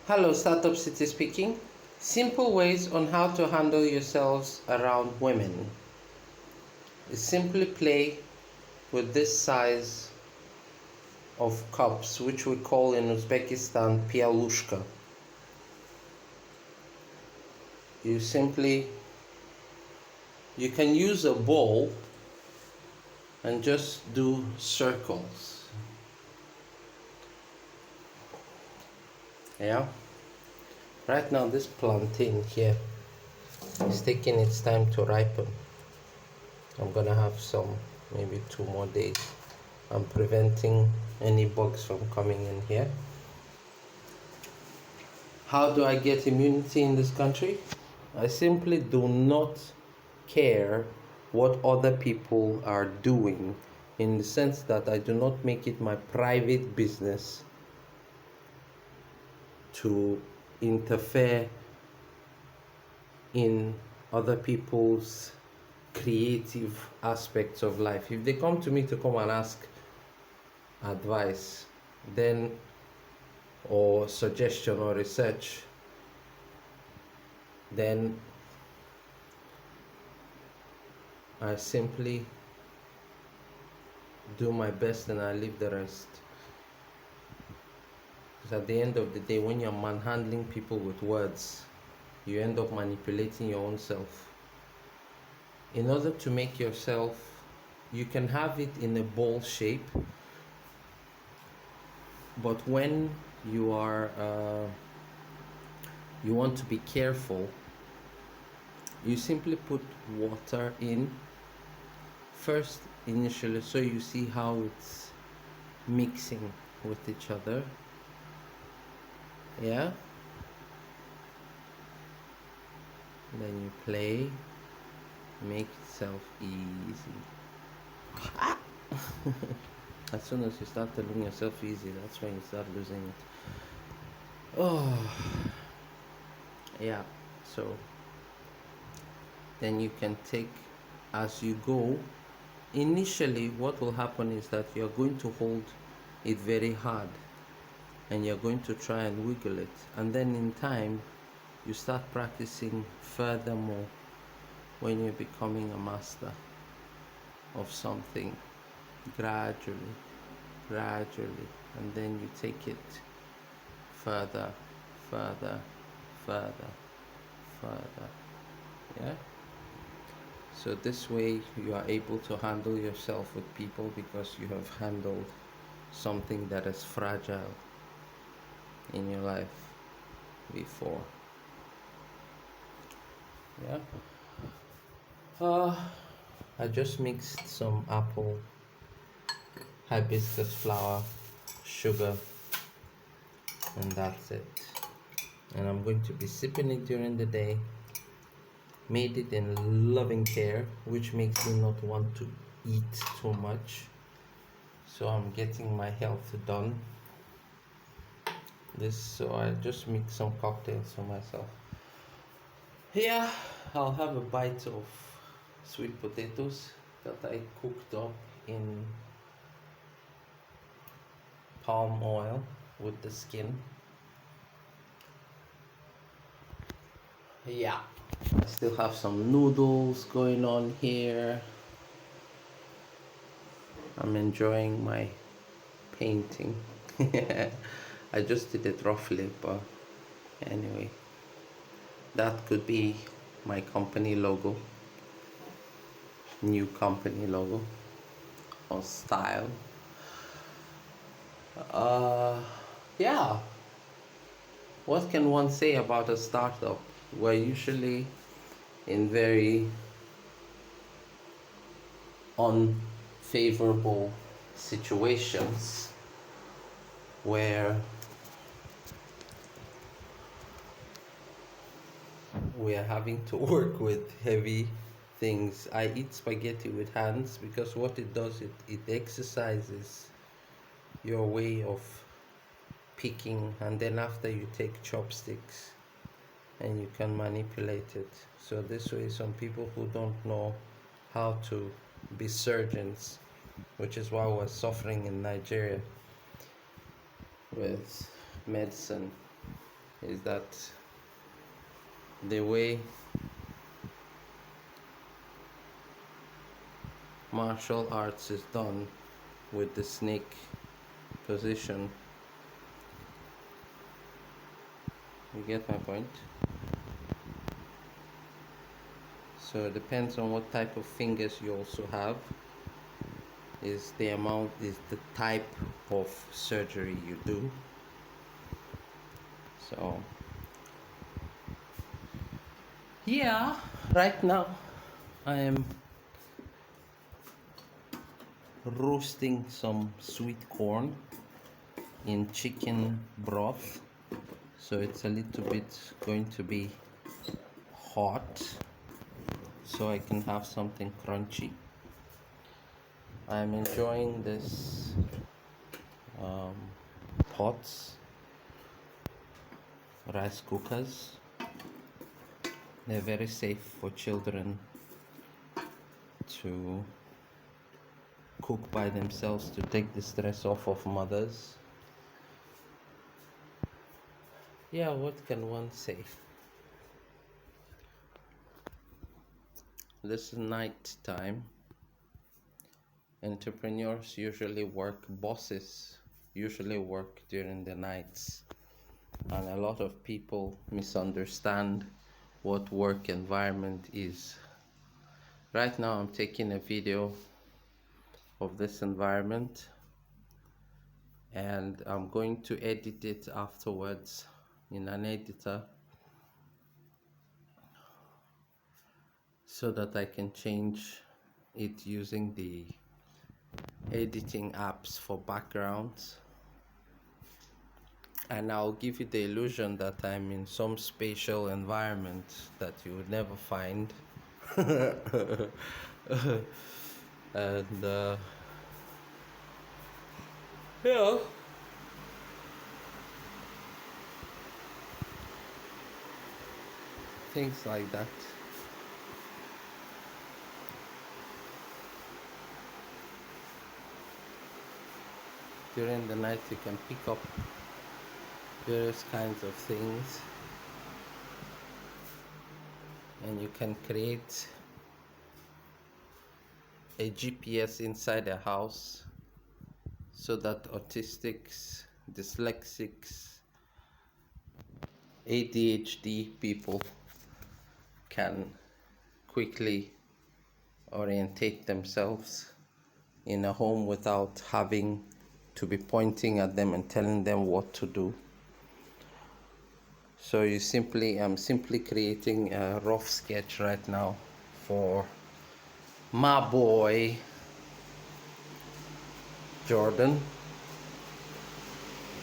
Hello, Startup City speaking. Simple ways on how to handle yourselves around women. Simply play with this size of cups, which we call in Uzbekistan pialushka. You can use a ball and just do circles. Yeah. Right now, this plantain here is taking its time to ripen. I'm gonna have some, maybe 2 more days. I'm preventing any bugs from coming in here. How do I get immunity in this country? I simply do not care what other people are doing, in the sense that I do not make it my private business to interfere in other people's creative aspects of life. If they come to me to come and ask advice, then or suggestion or research, then I simply do my best and I leave the rest. Because at the end of the day, when you're manhandling people with words, you end up manipulating your own self. In order to make yourself, you can have it in a ball shape, but when you are you want to be careful, you simply put water in first initially, so you see how it's mixing with each other. Yeah, then you play, make itself easy. As soon as you start telling yourself easy, that's when you start losing it. Oh, yeah. So then you can take as you go. Initially, what will happen is that you're going to hold it very hard and you're going to try and wiggle it, and then in time you start practicing furthermore. When you're becoming a master of something, gradually, and then you take it further, further, further, further. Yeah. So this way you are able to handle yourself with people, because you have handled something that is fragile in your life before. Yeah. I just mixed some apple, hibiscus flower, sugar, and that's it. And I'm going to be sipping it during the day. Made it in loving care, which makes me not want to eat too much. So I'm getting my health done. So I just mix some cocktails for myself. Yeah, I'll have a bite of sweet potatoes that I cooked up in palm oil with the skin. Yeah, I still have some noodles going on here. I'm enjoying my painting. I just did it roughly, but anyway, that could be my company logo, new company logo or style. Yeah, what can one say about a startup? We're usually in very unfavorable situations where we are having to work with heavy things. I eat spaghetti with hands because what it does, it exercises your way of picking, and then after you take chopsticks and you can manipulate it. So this way, some people who don't know how to be surgeons, which is why we're suffering in Nigeria with medicine, is that the way martial arts is done with the snake position. You get my point? So it depends on what type of fingers you also have, is the type of surgery you do. So yeah, right now I am roasting some sweet corn in chicken broth, so it's a little bit going to be hot, so I can have something crunchy. I'm enjoying this pots, rice cookers. They're very safe for children to cook by themselves, to take the stress off of mothers. Yeah, what can one say? This is night time. Entrepreneurs usually work, bosses usually work during the nights, and a lot of people misunderstand what work environment is. Right now I'm taking a video of this environment, and I'm going to edit it afterwards in an editor so that I can change it using the editing apps for backgrounds, and I'll give you the illusion that I'm in some spatial environment that you would never find. And yeah, things like that. During the night you can pick up various kinds of things, and you can create a GPS inside a house so that autistics, dyslexics, ADHD people can quickly orientate themselves in a home without having to be pointing at them and telling them what to do. So I'm simply creating a rough sketch right now for my boy Jordan,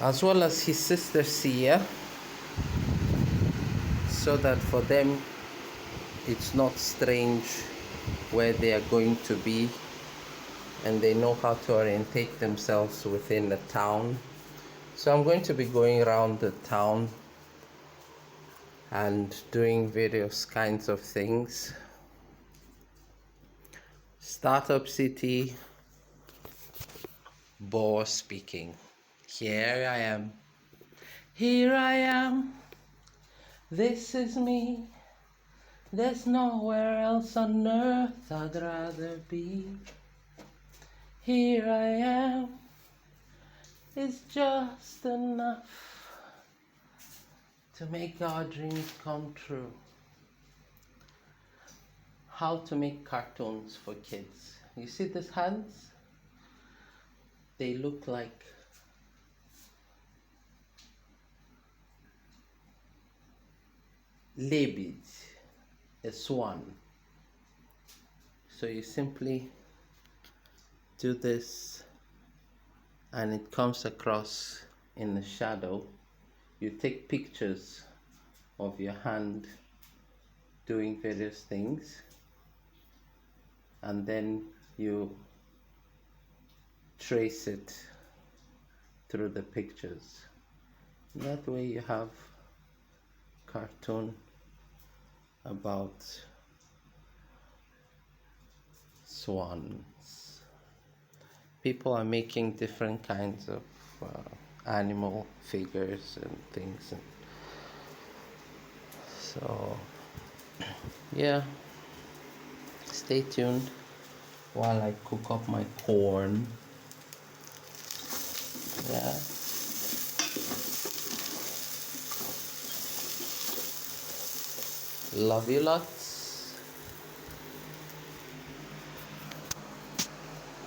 as well as his sister Sia, so that for them it's not strange where they are going to be, and they know how to orientate themselves within the town. So I'm going to be going around the town and doing various kinds of things. Startup City, boss speaking. Here I am. Here I am. This is me. There's nowhere else on earth I'd rather be. Here I am. It's just enough to make our dreams come true. How to make cartoons for kids. You see these hands? They look like labid, a swan. So you simply do this and it comes across in the shadow. You take pictures of your hand doing various things, and then you trace it through the pictures. That way you have cartoon about swans. People are making different kinds of animal figures and things, and So yeah, stay tuned while I cook up my corn. Yeah, love you lot.